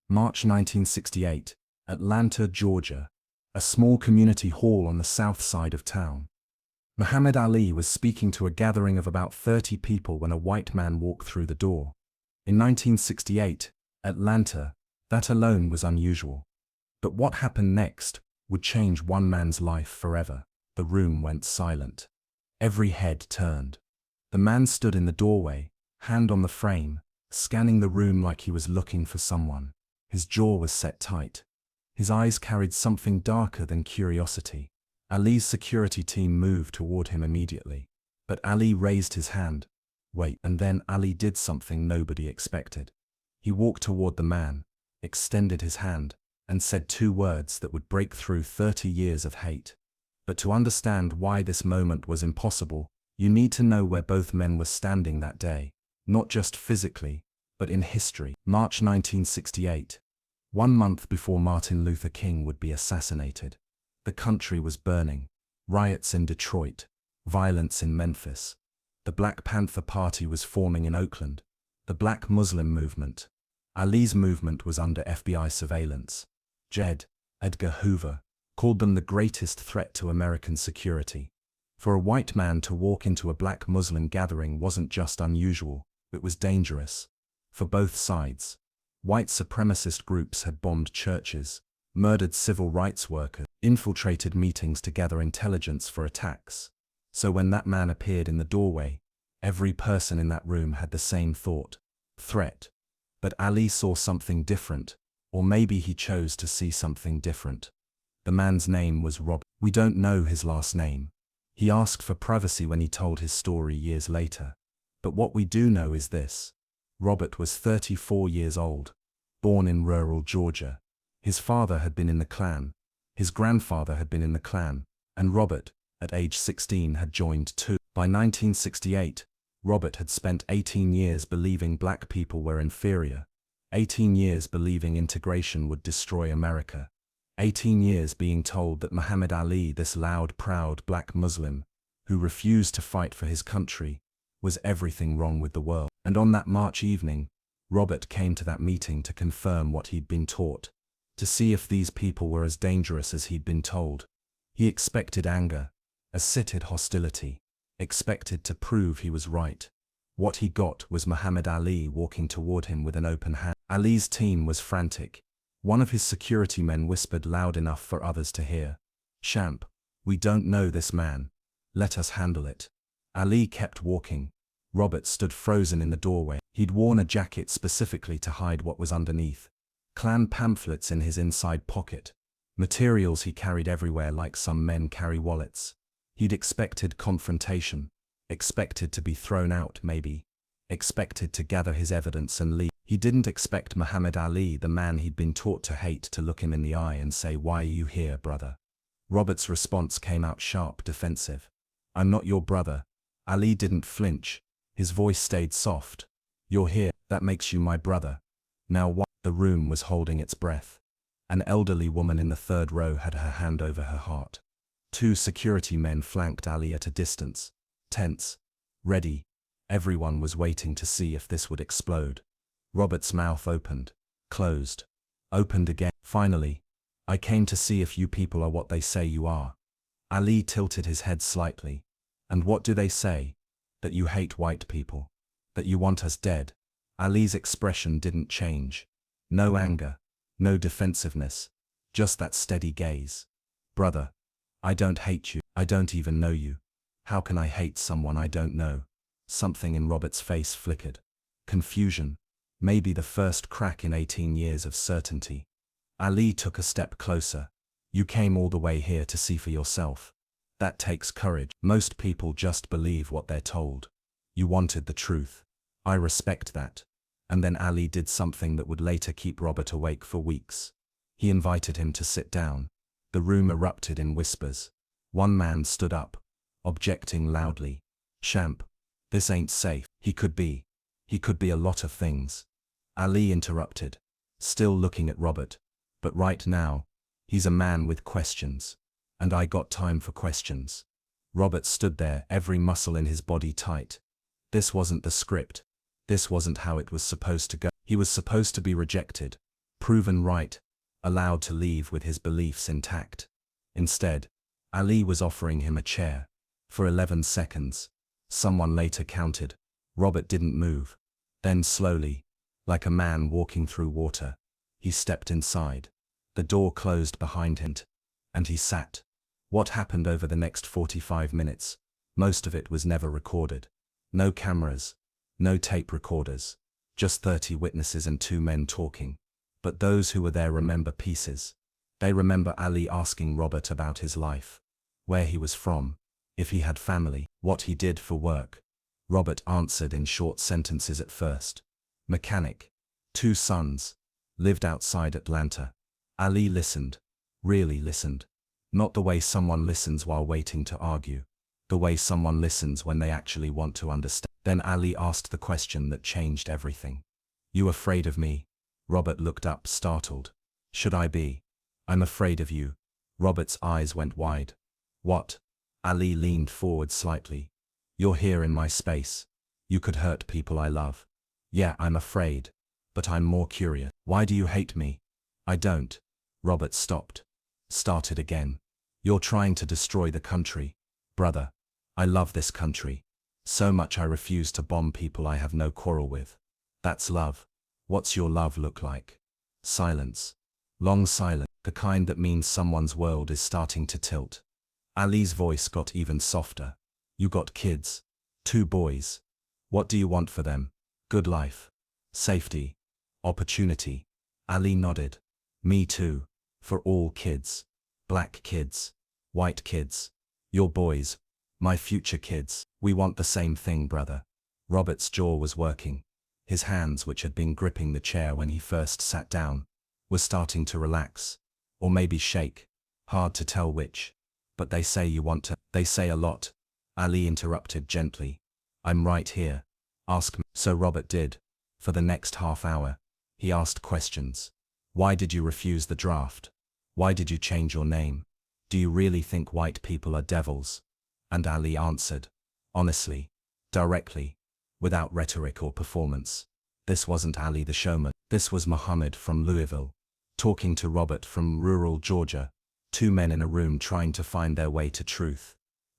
March 1968, Atlanta, Georgia, a small community hall on the south side of town. Muhammad Ali was speaking to a gathering of about 30 people when a white man walked through the door. In 1968, Atlanta, that alone was unusual. But what happened next would change one man's life forever. The room went silent. Every head turned. The man stood in the doorway, hand on the frame, scanning the room like he was looking for someone. His jaw was set tight. His eyes carried something darker than curiosity. Ali's security team moved toward him immediately. But Ali raised his hand. Wait, and then Ali did something nobody expected. He walked toward the man, extended his hand, and said two words that would break through 30 years of hate. But to understand why this moment was impossible, you need to know where both men were standing that day, not just physically, but in history. March 1968, 1 month before Martin Luther King would be assassinated. The country was burning. Riots in Detroit, violence in Memphis. The Black Panther Party was forming in Oakland. The Black Muslim movement. Ali's movement was under FBI surveillance. J. Edgar Hoover called them the greatest threat to American security. For a white man to walk into a black Muslim gathering wasn't just unusual, it was dangerous. For both sides, white supremacist groups had bombed churches, murdered civil rights workers, infiltrated meetings to gather intelligence for attacks. So when that man appeared in the doorway, every person in that room had the same thought: threat. But Ali saw something different, or maybe he chose to see something different. The man's name was Rob. We don't know his last name. He asked for privacy when he told his story years later. But what we do know is this: Robert was 34 years old, born in rural Georgia. His father had been in the Klan, his grandfather had been in the Klan, and Robert, at age 16, had joined too. By 1968, Robert had spent 18 years believing black people were inferior, 18 years believing integration would destroy America, 18 years being told that Muhammad Ali, this loud, proud black Muslim, who refused to fight for his country, was everything wrong with the world. And on that March evening, Robert came to that meeting to confirm what he'd been taught, to see if these people were as dangerous as he'd been told. He expected anger, acid hostility, expected to prove he was right. What he got was Muhammad Ali walking toward him with an open hand. Ali's team was frantic. One of his security men whispered loud enough for others to hear, "Champ, we don't know this man. Let us handle it." Ali kept walking. Robert stood frozen in the doorway. He'd worn a jacket specifically to hide what was underneath. Klan pamphlets in his inside pocket. Materials he carried everywhere like some men carry wallets. He'd expected confrontation. Expected to be thrown out, maybe. Expected to gather his evidence and leave. He didn't expect Muhammad Ali, the man he'd been taught to hate, to look him in the eye and say, "Why are you here, brother?" Robert's response came out sharp, defensive. "I'm not your brother." Ali didn't flinch. His voice stayed soft. "You're here, that makes you my brother. Now what?" The room was holding its breath. An elderly woman in the third row had her hand over her heart. Two security men flanked Ali at a distance. Tense. Ready. Everyone was waiting to see if this would explode. Robert's mouth opened. Closed. Opened again. Finally. "I came to see if you people are what they say you are." Ali tilted his head slightly. "And what do they say? That you hate white people? That you want us dead?" Ali's expression didn't change. No anger. No defensiveness. Just that steady gaze. "Brother, I don't hate you. I don't even know you. How can I hate someone I don't know?" Something in Robert's face flickered. Confusion. Maybe the first crack in 18 years of certainty. Ali took a step closer. "You came all the way here to see for yourself. That takes courage. Most people just believe what they're told. You wanted the truth. I respect that." And then Ali did something that would later keep Robert awake for weeks. He invited him to sit down. The room erupted in whispers. One man stood up, objecting loudly. "Champ, this ain't safe." He could be a lot of things. Ali interrupted, still looking at Robert. "But right now, he's a man with questions. And I got time for questions." Robert stood there, every muscle in his body tight. This wasn't the script. This wasn't how it was supposed to go. He was supposed to be rejected. proven right, allowed to leave with his beliefs intact. Instead, Ali was offering him a chair. For 11 seconds, someone later counted. Robert didn't move. Then slowly, like a man walking through water, he stepped inside. The door closed behind him, and he sat. What happened over the next 45 minutes? Most of it was never recorded. No cameras, no tape recorders, just 30 witnesses and 2 men talking. But those who were there remember pieces. They remember Ali asking Robert about his life, where he was from, if he had family, what he did for work. Robert answered in short sentences at first. Mechanic. 2 sons. Lived outside Atlanta. Ali listened. Really listened. Not the way someone listens while waiting to argue. The way someone listens when they actually want to understand. Then Ali asked the question that changed everything. You afraid of me? Robert looked up, startled. Should I be? I'm afraid of you. Robert's eyes went wide. What? Ali leaned forward slightly. You're here in my space. You could hurt people I love. Yeah, I'm afraid. But I'm more curious. Why do you hate me? I don't. Robert stopped. Started again. You're trying to destroy the country. Brother, I love this country. So much I refuse to bomb people I have no quarrel with. That's love. What's your love look like? Silence. Long silence. The kind that means someone's world is starting to tilt. Ali's voice got even softer. You got kids. 2 boys. What do you want for them? Good life. Safety. Opportunity. Ali nodded. Me too. For all kids. Black kids. White kids. Your boys. My future kids. We want the same thing, brother. Robert's jaw was working. His hands, which had been gripping the chair when he first sat down, were starting to relax. Or maybe shake. Hard to tell which. But they say you want to. They say a lot. Ali interrupted gently. I'm right here. Ask me. So Robert did. For the next half hour, he asked questions. Why did you refuse the draft? Why did you change your name? Do you really think white people are devils? And Ali answered. Honestly. Directly. Without rhetoric or performance. This wasn't Ali the showman. This was Muhammad from Louisville, talking to Robert from rural Georgia. 2 men in a room trying to find their way to truth.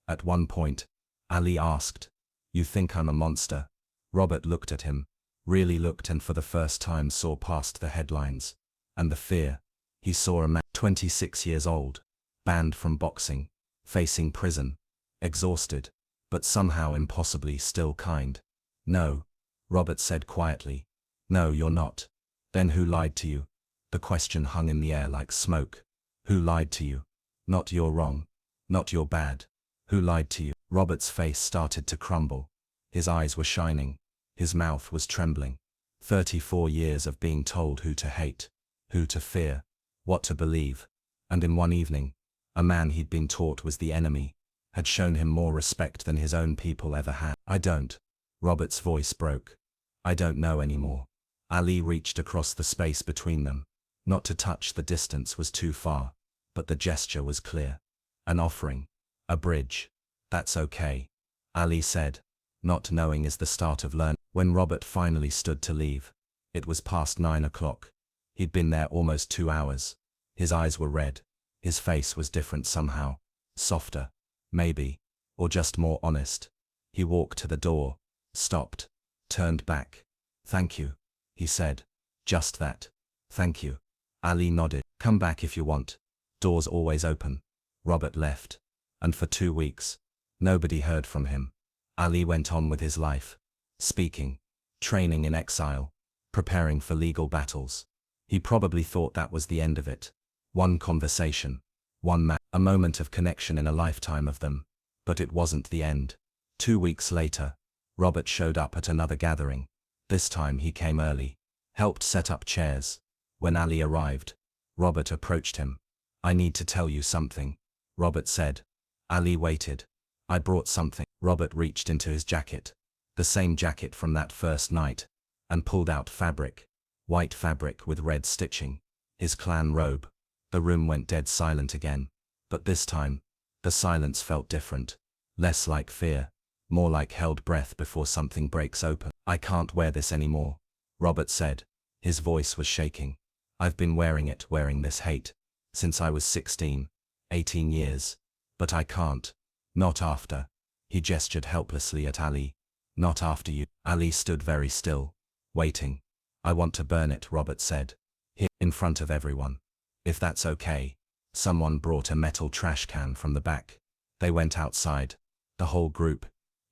At one point, Ali asked, You think I'm a monster? Robert looked at him, really looked, and for the first time saw past the headlines. And the fear. He saw a man 26 years old, banned from boxing, facing prison, exhausted, but somehow impossibly still kind. No, Robert said quietly. No, you're not. Then who lied to you? The question hung in the air like smoke. Who lied to you? Not you're wrong. Not you're bad. Who lied to you? Robert's face started to crumble. His eyes were shining. His mouth was trembling. 34 years of being told who to hate, who to fear, what to believe. And in one evening, a man he'd been taught was the enemy, had shown him more respect than his own people ever had. I don't. Robert's voice broke. I don't know anymore. Ali reached across the space between them. Not to touch, the distance was too far. But the gesture was clear. An offering. A bridge. That's okay. Ali said. Not knowing is the start of learning. When Robert finally stood to leave, it was past 9 o'clock. He'd been there almost 2 hours. His eyes were red. His face was different somehow. Softer. Maybe. Or just more honest. He walked to the door. Stopped. Turned back. Thank you. He said. Just that. Thank you. Ali nodded. Come back if you want. Doors always open. Robert left. And for 2 weeks, nobody heard from him. Ali went on with his life. Speaking. Training in exile. Preparing for legal battles. He probably thought that was the end of it. One conversation. One man. A moment of connection in a lifetime of them. But it wasn't the end. 2 weeks later, Robert showed up at another gathering. This time he came early. Helped set up chairs. When Ali arrived, Robert approached him. I need to tell you something, Robert said. Ali waited. I brought something. Robert reached into his jacket. The same jacket from that first night. And pulled out fabric. White fabric with red stitching. His clan robe. The room went dead silent again. But this time, the silence felt different. Less like fear. More like held breath before something breaks open. I can't wear this anymore, Robert said. His voice was shaking. I've been wearing this hate, since I was 16, 18 years. But I can't. Not after. He gestured helplessly at Ali. Not after you. Ali stood very still, waiting. I want to burn it, Robert said. Here, in front of everyone. If that's okay. Someone brought a metal trash can from the back. They went outside, the whole group,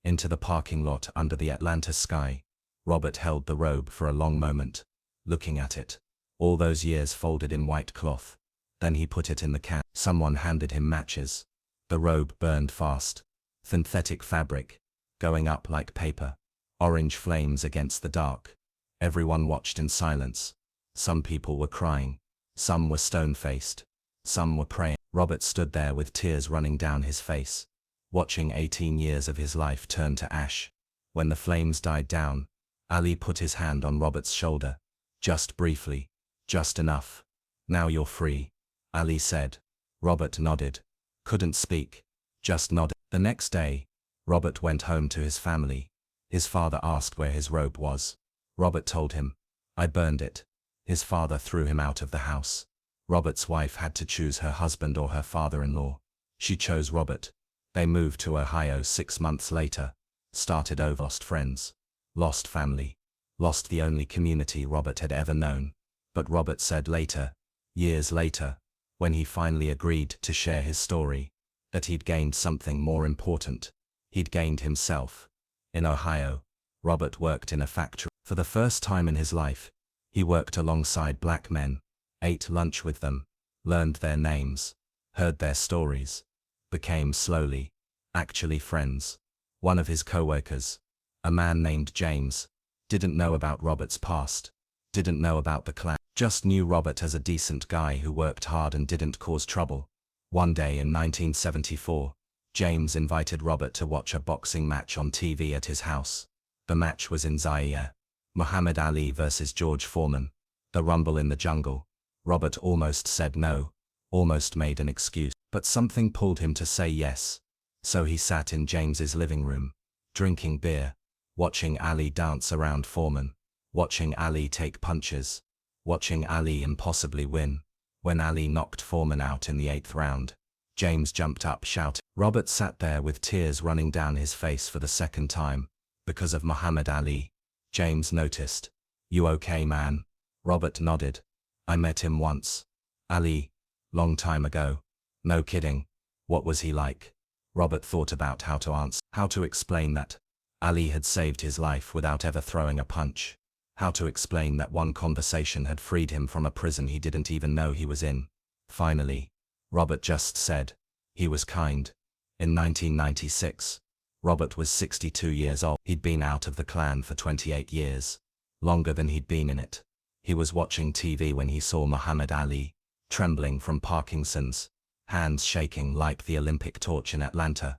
into the parking lot under the Atlanta sky. Robert held the robe for a long moment, looking at it. All those years folded in white cloth. Then he put it in the can. Someone handed him matches. The robe burned fast. Synthetic fabric, going up like paper. Orange flames against the dark. Everyone watched in silence. Some people were crying. Some were stone-faced. Some were praying. Robert stood there with tears running down his face, watching 18 years of his life turn to ash. When the flames died down, Ali put his hand on Robert's shoulder. Just briefly. Just enough. Now you're free, Ali said. Robert nodded. Couldn't speak. Just nodded. The next day, Robert went home to his family. His father asked where his robe was. Robert told him. I burned it. His father threw him out of the house. Robert's wife had to choose her husband or her father-in-law. She chose Robert. They moved to Ohio 6 months later. Started over. Lost friends. Lost family. Lost the only community Robert had ever known. But Robert said later, years later, when he finally agreed to share his story, that he'd gained something more important. He'd gained himself. In Ohio, Robert worked in a factory. For the first time in his life, he worked alongside black men, ate lunch with them, learned their names, heard their stories, became slowly, actually friends. One of his co-workers, a man named James, didn't know about Robert's past, didn't know about the Klan, just knew Robert as a decent guy who worked hard and didn't cause trouble. One day in 1974, James invited Robert to watch a boxing match on TV at his house. The match was in Zaire. Muhammad Ali versus George Foreman. The rumble in the jungle. Robert almost said no, almost made an excuse, but something pulled him to say yes. So he sat in James's living room, drinking beer, watching Ali dance around Foreman, watching Ali take punches, watching Ali impossibly win. When Ali knocked Foreman out in the 8th round, James jumped up shouting. Robert sat there with tears running down his face for the second time, because of Muhammad Ali. James noticed. You okay, man? Robert nodded. I met him once. Ali. Long time ago. No kidding. What was he like? Robert thought about how to answer, how to explain that Ali had saved his life without ever throwing a punch. How to explain that one conversation had freed him from a prison he didn't even know he was in. Finally, Robert just said, he was kind. In 1996, Robert was 62 years old. He'd been out of the Klan for 28 years, longer than he'd been in it. He was watching TV when he saw Muhammad Ali, trembling from Parkinson's, hands shaking like the Olympic torch in Atlanta,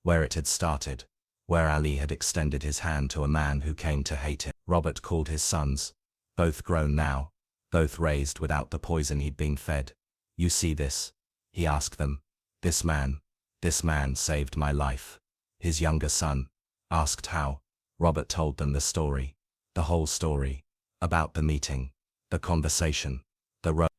where it had started, where Ali had extended his hand to a man who came to hate him. Robert called his sons, both grown now, both raised without the poison he'd been fed. You see this? He asked them. This man saved my life. His younger son asked how. Robert told them the story, the whole story, about the meeting, the conversation,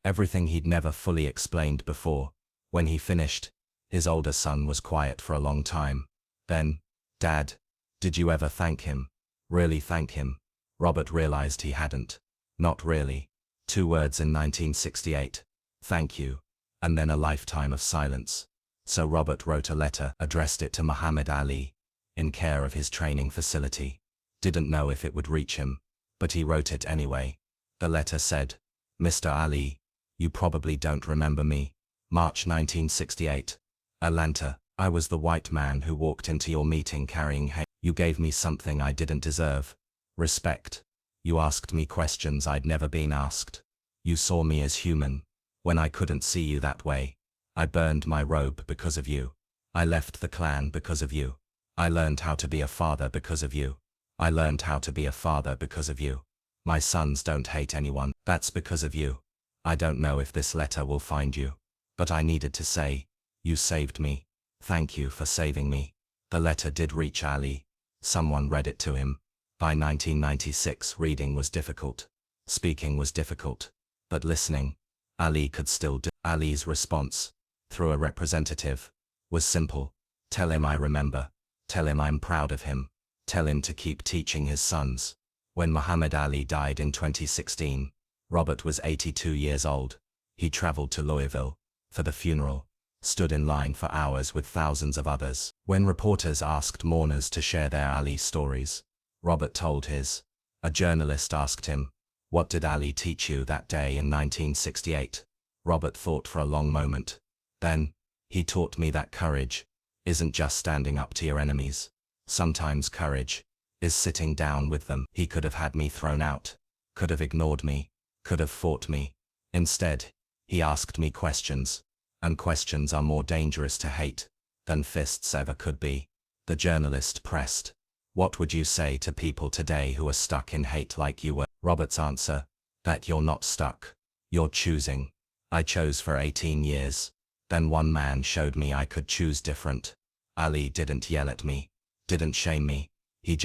everything he'd never fully explained before. When he finished, his older son was quiet for a long time. Then, Dad, did you ever thank him? Really thank him? Robert realized he hadn't. Not really. 2 words in 1968. Thank you. And then a lifetime of silence. So Robert wrote a letter, addressed it to Muhammad Ali, in care of his training facility. Didn't know if it would reach him, but he wrote it anyway. The letter said, Mr. Ali, you probably don't remember me. March 1968. Atlanta. I was the white man who walked into your meeting carrying hate. You gave me something I didn't deserve. Respect. You asked me questions I'd never been asked. You saw me as human, when I couldn't see you that way. I burned my robe because of you. I left the Klan because of you. I learned how to be a father because of you. I learned how to be a father because of you. My sons don't hate anyone. That's because of you. I don't know if this letter will find you, but I needed to say, you saved me. Thank you for saving me. The letter did reach Ali. Someone read it to him. By 1996, reading was difficult. Speaking was difficult, but listening, Ali could still do. Ali's response, through a representative, was simple. Tell him I remember. Tell him I'm proud of him. Tell him to keep teaching his sons. When Muhammad Ali died in 2016, Robert was 82 years old. He traveled to Louisville for the funeral, stood in line for hours with thousands of others. When reporters asked mourners to share their Ali stories, Robert told his. A journalist asked him, "What did Ali teach you that day in 1968? Robert thought for a long moment. Then, "He taught me that courage isn't just standing up to your enemies. Sometimes courage is sitting down with them." He could have had me thrown out, could have ignored me, could have fought me. Instead, he asked me questions, and questions are more dangerous to hate than fists ever could be. The journalist pressed, "What would you say to people today who are stuck in hate like you were?" Robert's answer, "That you're not stuck. You're choosing. I chose for 18 years. Then one man showed me I could choose different." Ali didn't yell at me, didn't shame me. He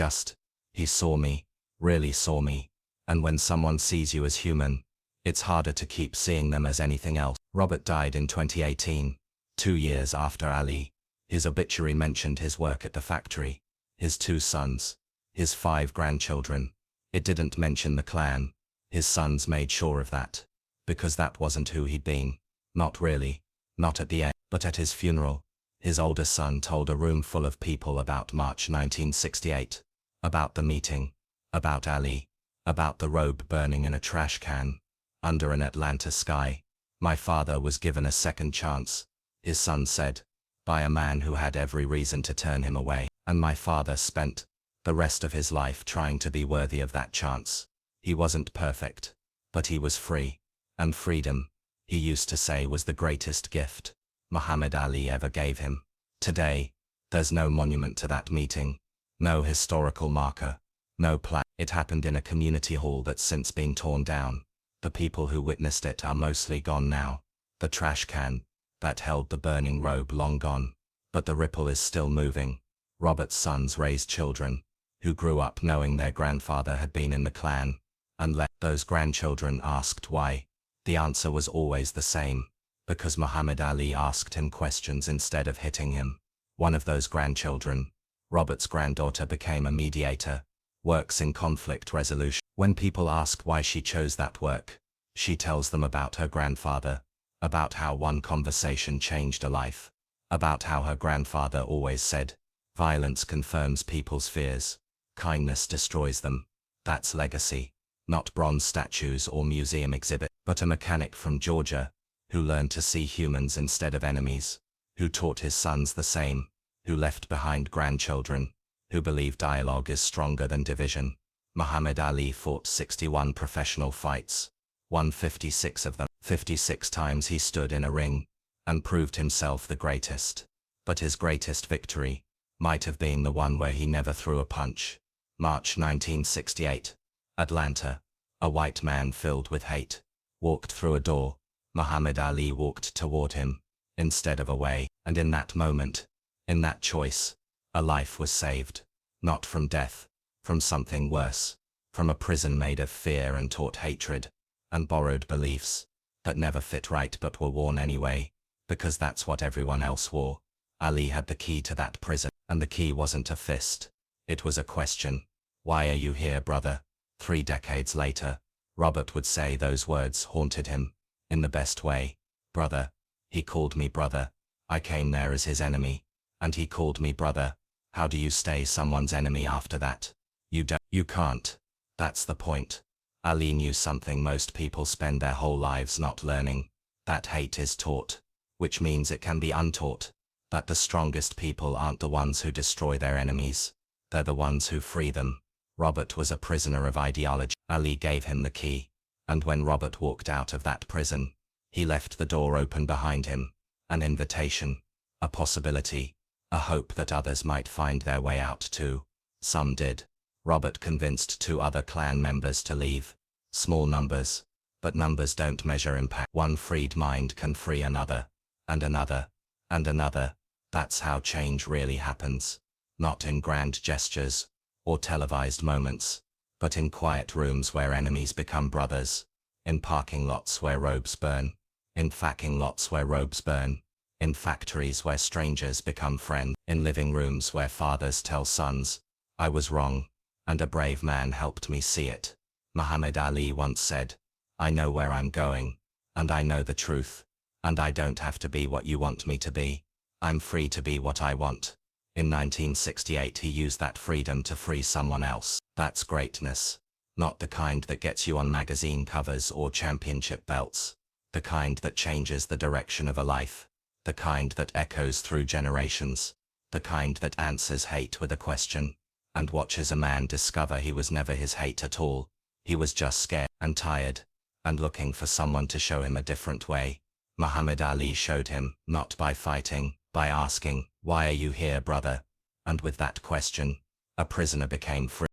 saw me, really saw me. And when someone sees you as human, it's harder to keep seeing them as anything else. Robert died in 2018, 2 years after Ali. His obituary mentioned his work at the factory, his 2 sons, his 5 grandchildren. It didn't mention the Klan. His sons made sure of that, because that wasn't who he'd been. Not really, not at the end. But at his funeral, his older son told a room full of people about March 1968, about the meeting, about Ali, about the robe burning in a trash can, under an Atlanta sky. "My father was given a second chance," his son said, "by a man who had every reason to turn him away. And my father spent the rest of his life trying to be worthy of that chance. He wasn't perfect, but he was free. And freedom, he used to say, was the greatest gift Muhammad Ali ever gave him." Today, there's no monument to that meeting, no historical marker, no plaque. It happened in a community hall that's since been torn down. The people who witnessed it are mostly gone now. The trash can that held the burning robe long gone. But the ripple is still moving. Robert's sons raised children who grew up knowing their grandfather had been in the Klan, and those grandchildren asked why. The answer was always the same: because Muhammad Ali asked him questions instead of hitting him. One of those grandchildren, Robert's granddaughter, became a mediator, works in conflict resolution. When people ask why she chose that work, she tells them about her grandfather, about how one conversation changed a life, about how her grandfather always said, "Violence confirms people's fears. Kindness destroys them." That's legacy, not bronze statues or museum exhibit, but a mechanic from Georgia, who learned to see humans instead of enemies, who taught his sons the same, who left behind grandchildren, who believe dialogue is stronger than division. Muhammad Ali fought 61 professional fights, won 56 of them. 56 times he stood in a ring, and proved himself the greatest. But his greatest victory might have been the one where he never threw a punch. March 1968. Atlanta. A white man filled with hate walked through a door. Muhammad Ali walked toward him, instead of away. And in that moment, in that choice, a life was saved. Not from death, from something worse. From a prison made of fear and taught hatred, and borrowed beliefs that never fit right but were worn anyway, because that's what everyone else wore. Ali had the key to that prison, and the key wasn't a fist. It was a question. "Why are you here, brother?" 3 decades later, Robert would say those words haunted him, in the best way. "Brother. He called me brother. I came there as his enemy, and he called me brother." How do you stay someone's enemy after that? You can't. That's the point. Ali knew something most people spend their whole lives not learning. That hate is taught, which means it can be untaught. That the strongest people aren't the ones who destroy their enemies. They're the ones who free them. Robert was a prisoner of ideology. Ali gave him the key, and when Robert walked out of that prison, he left the door open behind him. An invitation, a possibility, a hope that others might find their way out too. Some did. Robert convinced 2 other Klan members to leave. Small numbers, but numbers don't measure impact. One freed mind can free another, and another, and another. That's how change really happens. Not in grand gestures, or televised moments, but in quiet rooms where enemies become brothers, in parking lots where robes burn, in facking lots where robes burn, in factories where strangers become friends, in living rooms where fathers tell sons, I was wrong, and a brave man helped me see it. Muhammad Ali once said, I know where I'm going, and I know the truth, and I don't have to be what you want me to be. I'm free to be what I want. In 1968 he used that freedom to free someone else. That's greatness. Not the kind that gets you on magazine covers or championship belts. The kind that changes the direction of a life. The kind that echoes through generations. The kind that answers hate with a question. And watches a man discover he was never his hate at all. He was just scared and tired, and looking for someone to show him a different way. Muhammad Ali showed him, not by fighting, by asking, why are you here, brother? And with that question, a prisoner became free.